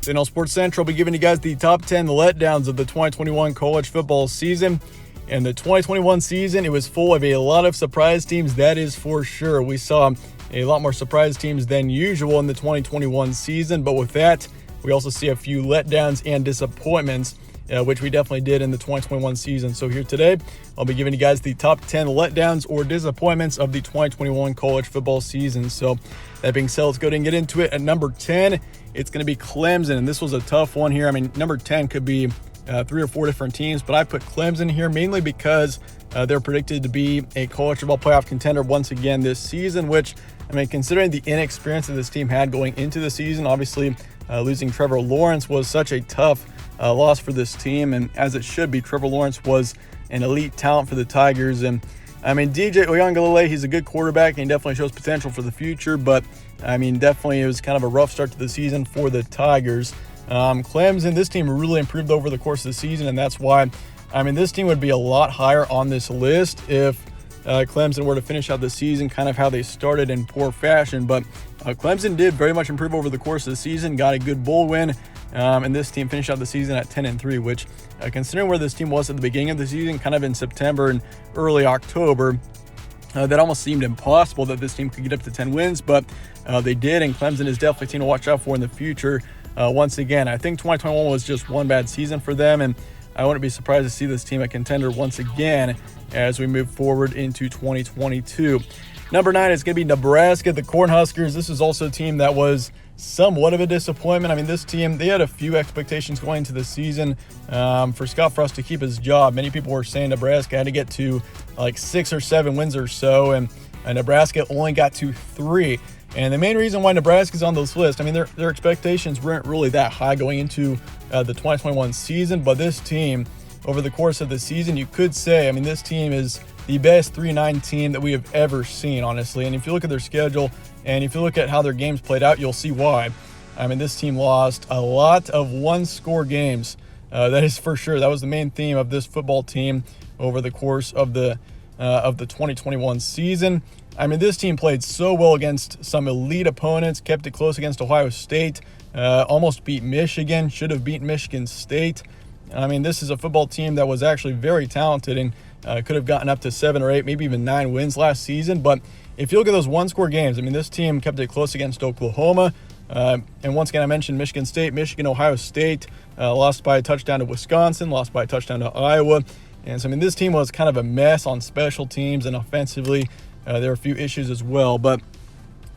Then on Sports Central, will be giving you guys the top 10 letdowns of the 2021 college football season. And the 2021 season, it was full of a lot of surprise teams, that is for sure. We saw a lot more surprise teams than usual in the 2021 season, but with that, we also see a few letdowns and disappointments, which we definitely did in the 2021 season. So here today, I'll be giving you guys the top 10 letdowns or disappointments of the 2021 college football season. So that being said, let's go ahead and get into it. At number 10, it's going to be Clemson, and this was a tough one here. I mean, number 10 could be 3 or 4 different teams, but I put Clemson here mainly because they're predicted to be a college football playoff contender once again this season, which, I mean, considering the inexperience that this team had going into the season, obviously losing Trevor Lawrence was such a tough loss for this team, and as it should be. Trevor Lawrence was an elite talent for the Tigers, and I mean, DJ Uiagalelei, he's a good quarterback, and he definitely shows potential for the future, but I mean, definitely it was kind of a rough start to the season for the Tigers. Clemson, this team really improved over the course of the season, and that's why, I mean, this team would be a lot higher on this list if Clemson were to finish out the season kind of how they started in poor fashion. But Clemson did very much improve over the course of the season, got a good bowl win, and this team finished out the season at 10-3, which, considering where this team was at the beginning of the season, kind of in September and early October, that almost seemed impossible that this team could get up to 10 wins, but they did, and Clemson is definitely a team to watch out for in the future. Once again, I think 2021 was just one bad season for them, and I wouldn't be surprised to see this team a contender once again as we move forward into 2022. Number 9 is going to be Nebraska, the Cornhuskers. This is also a team that was somewhat of a disappointment. I mean, this team, they had a few expectations going into the season for Scott Frost to keep his job. Many people were saying Nebraska had to get to like 6 or 7 wins or so, and Nebraska only got to 3. And the main reason why Nebraska's on this list, I mean, their expectations weren't really that high going into the 2021 season, but this team, over the course of the season, you could say, I mean, this team is the best 3-9 team that we have ever seen, honestly. And if you look at their schedule and if you look at how their games played out, you'll see why. I mean, this team lost a lot of one-score games. That is for sure. That was the main theme of this football team over the course of the 2021 season. I mean, this team played so well against some elite opponents, kept it close against Ohio State, almost beat Michigan, should have beaten Michigan State. I mean, this is a football team that was actually very talented and could have gotten up to 7 or 8, maybe even 9 wins last season. But if you look at those one-score games, I mean, this team kept it close against Oklahoma. And once again, I mentioned Michigan State, Michigan, Ohio State, lost by a touchdown to Wisconsin, lost by a touchdown to Iowa. And so, I mean, this team was kind of a mess on special teams, and offensively, there were a few issues as well. But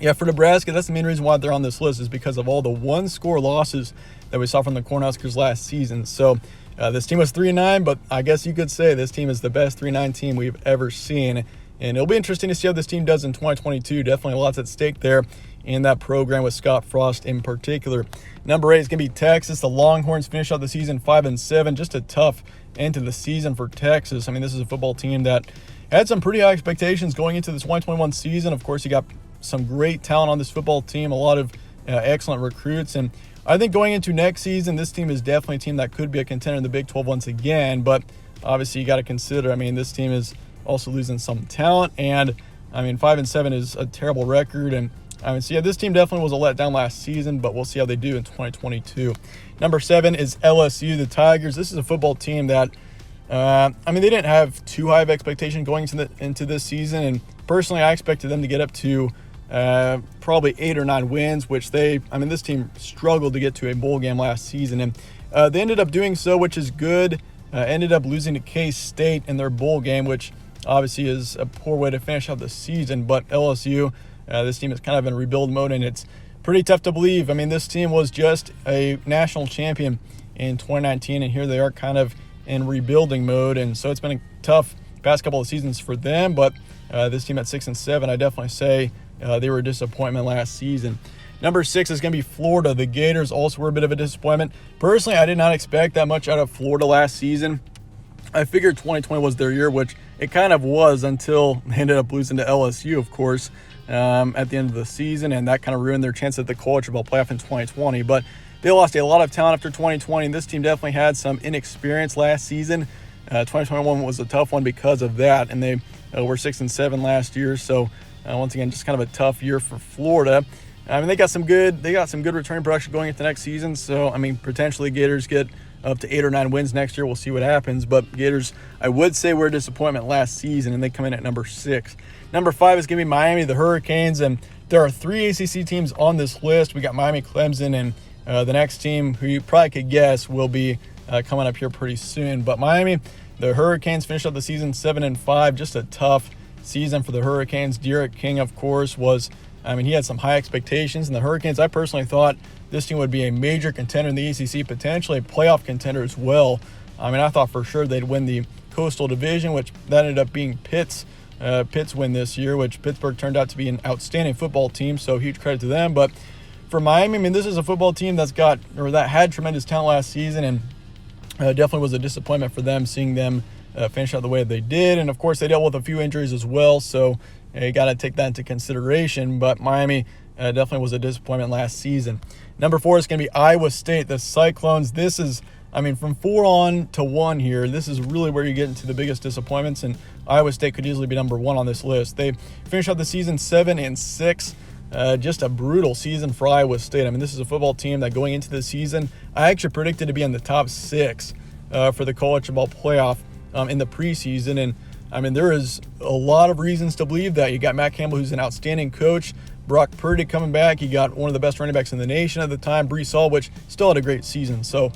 yeah, for Nebraska, that's the main reason why they're on this list, is because of all the one-score losses that we saw from the Cornhuskers last season. So this team was 3-9, but I guess you could say this team is the best 3-9 team we've ever seen. And it'll be interesting to see how this team does in 2022. Definitely lots at stake there in that program with Scott Frost in particular. Number 8 is going to be Texas. The Longhorns finish out the season 5-7. Just a tough end to the season for Texas. I mean, this is a football team that had some pretty high expectations going into the 2021 season. Of course, you got some great talent on this football team, a lot of excellent recruits. And I think going into next season, this team is definitely a team that could be a contender in the Big 12 once again. But obviously, you got to consider, I mean, this team is also losing some talent. And, I mean, 5-7 is a terrible record. And, I mean, so yeah, this team definitely was a letdown last season, but we'll see how they do in 2022. Number 7 is LSU, the Tigers. This is a football team that, I mean, they didn't have too high of expectation going into this season, and personally, I expected them to get up to probably 8 or 9 wins, which this team struggled to get to a bowl game last season, and they ended up doing so, which is good. Ended up losing to K-State in their bowl game, which obviously is a poor way to finish out the season, but LSU, this team is kind of in rebuild mode, and it's pretty tough to believe. I mean, this team was just a national champion in 2019, and here they are kind of in rebuilding mode, and so it's been a tough past couple of seasons for them, but this team at 6-7, I definitely say they were a disappointment last season. Number 6 is going to be Florida. The Gators also were a bit of a disappointment. Personally, I did not expect that much out of Florida last season. I figured 2020 was their year, which it kind of was until they ended up losing to LSU, of course, at the end of the season, and that kind of ruined their chance at the college football playoff in 2020. But they lost a lot of talent after 2020, and this team definitely had some inexperience last season. 2021 was a tough one because of that, and they were 6-7 last year. So once again, just kind of a tough year for Florida. I mean, they got some good returning production going into next season. So, I mean, potentially Gators get up to 8 or 9 wins next year. We'll see what happens. But Gators, I would say, were a disappointment last season, and they come in at number 6. Number 5 is going to be Miami, the Hurricanes, and there are 3 ACC teams on this list. We got Miami, Clemson, and the next team, who you probably could guess, will be coming up here pretty soon. But Miami, the Hurricanes finished up the season 7-5. Just a tough season for the Hurricanes. Derek King, of course, he had some high expectations. And the Hurricanes, I personally thought this team would be a major contender in the ACC, potentially a playoff contender as well. I thought for sure they'd win the Coastal Division, which that ended up being Pitt's win this year, which Pittsburgh turned out to be an outstanding football team, so huge credit to them. But for Miami, this is a football team that had tremendous talent last season, and definitely was a disappointment for them, seeing them finish out the way they did. And of course, they dealt with a few injuries as well, so you got to take that into consideration. But Miami definitely was a disappointment last season. Number 4 is going to be Iowa State, the Cyclones. This is, from 4 on to 1 here, this is really where you get into the biggest disappointments, and Iowa State could easily be number 1 on this list. They finished out the season 7-6. Just a brutal season for Iowa State. This is a football team that going into the season, I actually predicted to be in the top 6 for the college football playoff in the preseason. And there is a lot of reasons to believe that. You got Matt Campbell, who's an outstanding coach. Brock Purdy coming back. You got one of the best running backs in the nation at the time, Breece Hall, which still had a great season. So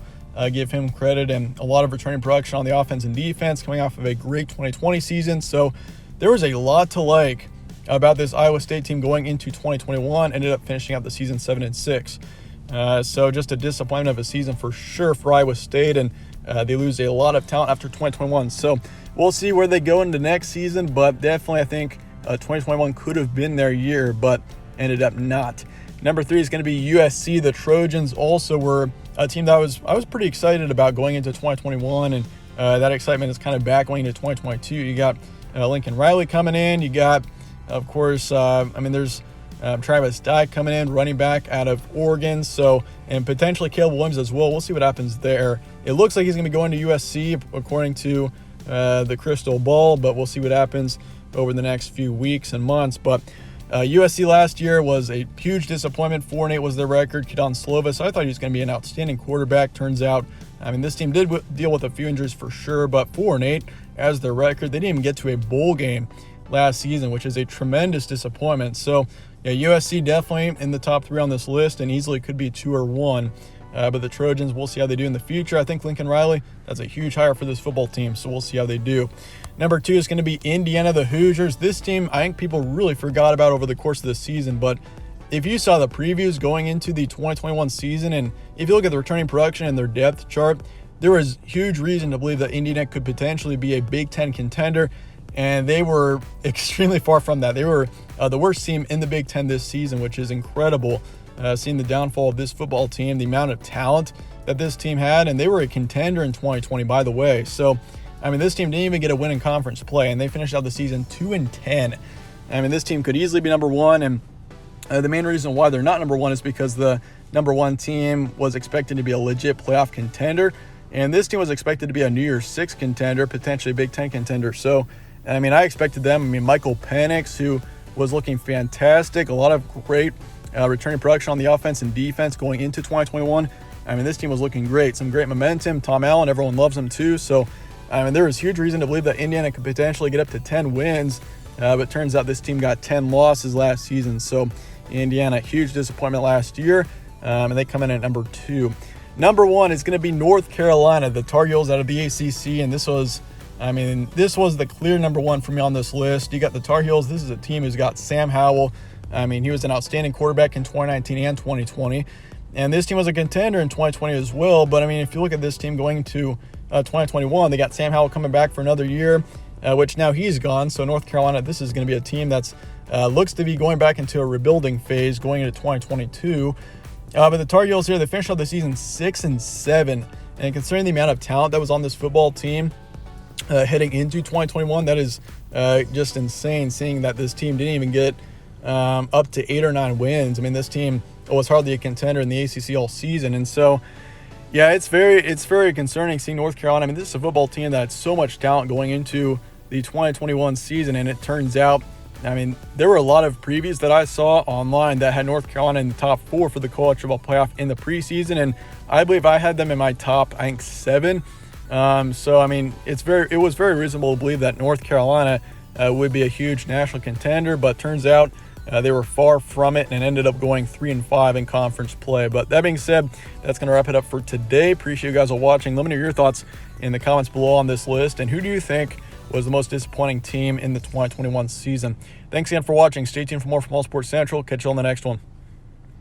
give him credit, and a lot of returning production on the offense and defense coming off of a great 2020 season. So there was a lot to like about this Iowa State team going into 2021. Ended up finishing out the season 7-6. So just a disappointment of a season for sure for Iowa State, and they lose a lot of talent after 2021. So we'll see where they go into next season, but definitely I think 2021 could have been their year, but ended up not. Number 3 is going to be USC. The Trojans also were a team that I was pretty excited about going into 2021, and that excitement is kind of back going into 2022. You got Lincoln Riley coming in. You got, of course, there's Travis Dye coming in, running back out of Oregon. So, and potentially Caleb Williams as well. We'll see what happens there. It looks like he's going to be going to USC according to the crystal ball, but we'll see what happens over the next few weeks and months. But USC last year was a huge disappointment. 4-8 was their record. Kedon Slovis, I thought he was going to be an outstanding quarterback. Turns out, this team did deal with a few injuries for sure, but 4-8 as their record. They didn't even get to a bowl game last season, which is a tremendous disappointment. So, yeah, USC definitely in the top 3 on this list, and easily could be 2 or 1. But the Trojans, we'll see how they do in the future. I think Lincoln Riley, that's a huge hire for this football team, so we'll see how they do. Number 2 is going to be Indiana, the Hoosiers. This team, I think people really forgot about over the course of the season, but if you saw the previews going into the 2021 season, and if you look at the returning production and their depth chart, there was huge reason to believe that Indiana could potentially be a Big Ten contender, and they were extremely far from that. They were the worst team in the Big Ten this season, which is incredible. Seeing the downfall of this football team, the amount of talent that this team had, and they were a contender in 2020, by the way. So, this team didn't even get a win in conference play, and they finished out the season 2-10. This team could easily be number 1, and the main reason why they're not number 1 is because the number 1 team was expected to be a legit playoff contender, and this team was expected to be a New Year's Six contender, potentially a Big Ten contender. So, I expected them. Michael Penix, who was looking fantastic, a lot of great returning production on the offense and defense going into 2021. This team was looking great. Some great momentum. Tom Allen, everyone loves him too. So, there was huge reason to believe that Indiana could potentially get up to 10 wins. But turns out this team got 10 losses last season. So, Indiana, huge disappointment last year. And they come in at number 2. Number 1 is going to be North Carolina, the Tar Heels out of the ACC. And this was the clear number 1 for me on this list. You got the Tar Heels. This is a team who's got Sam Howell. He was an outstanding quarterback in 2019 and 2020. And this team was a contender in 2020 as well. But, if you look at this team going to 2021, they got Sam Howell coming back for another year, which now he's gone. So North Carolina, this is going to be a team that's looks to be going back into a rebuilding phase going into 2022. But the Tar Heels here, they finished out the season 6-7. And considering the amount of talent that was on this football team heading into 2021, that is just insane, seeing that this team didn't even get up to 8 or 9 wins. This team was hardly a contender in the ACC all season. And so, yeah, it's very concerning seeing North Carolina. This is a football team that had so much talent going into the 2021 season, and it turns out I mean, there were a lot of previews that I saw online that had North Carolina in the top 4 for the college football playoff in the preseason, and I believe I had them in my top, I think, 7. So I mean, it was very reasonable to believe that North Carolina would be a huge national contender, but turns out they were far from it and ended up going 3-5 in conference play. But that being said, that's going to wrap it up for today. Appreciate you guys all watching. Let me know your thoughts in the comments below on this list, and who do you think was the most disappointing team in the 2021 season? Thanks again for watching. Stay tuned for more from All Sports Central. Catch you on the next one.